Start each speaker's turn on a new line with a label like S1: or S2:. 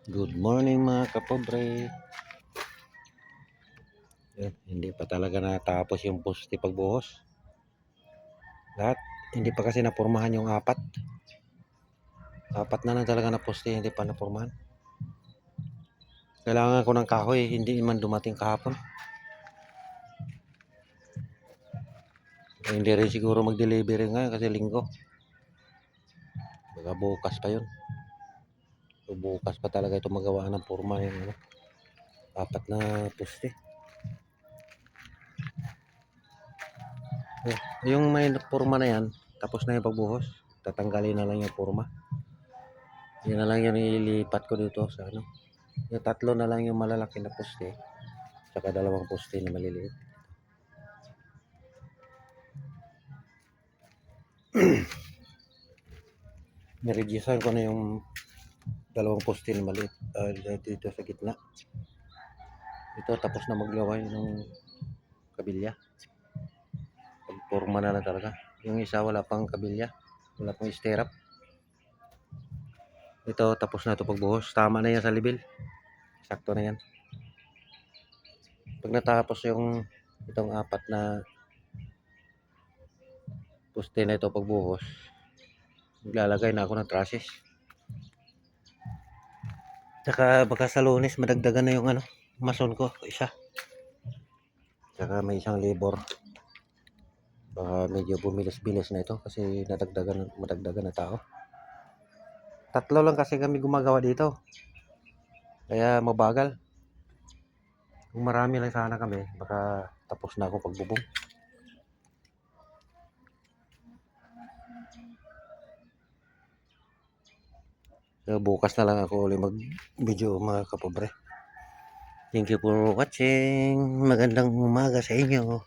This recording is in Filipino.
S1: Good morning mga kapobre. Yan, hindi pa talaga natapos yung poste pagbuhos. Lahat, hindi pa kasi napurmahan yung apat. Apat na lang talaga na poste, hindi pa napurmahan. Kailangan ko ng kahoy, hindi man dumating kahapon. Hindi rin siguro mag-delivery ngayon kasi linggo. Baka bukas pa yun. So, bukas pa talaga ito magawa ng purma yung apat na poste. Yung may purma na yan, tapos na yung pagbuhos. Tatanggalin na lang yung purma. Yan na lang yung ililipat ko dito sa ano. Yung tatlo na lang yung malalaki na poste. Saka dalawang poste na maliliit. Niregisan ko na yung dalawang poste na maliit dito sa gitna. Ito tapos na maglaway ng kabilya. Pagporma na lang talaga. Yung isa wala pang kabilya. Wala pang stirrup. Ito tapos na ito pagbuhos. Tama na yan sa level. Sakto na yan. Pag natapos yung itong apat na poste na ito pagbuhos, maglalagay na ako ng trusses. Tsaka baka sa Lunes madagdagan na yung mason ko isa. Tsaka may isang labor. Baka medyo bumilis-bilis na ito kasi madagdagan na tao. Tatlo lang kasi kami gumagawa dito. Kaya mabagal. Kung marami lang sana kami, baka tapos na ako pagbubong. So, bukas na lang ako ulit mag-video mga kapobre. Thank you for watching. Magandang umaga sa inyo.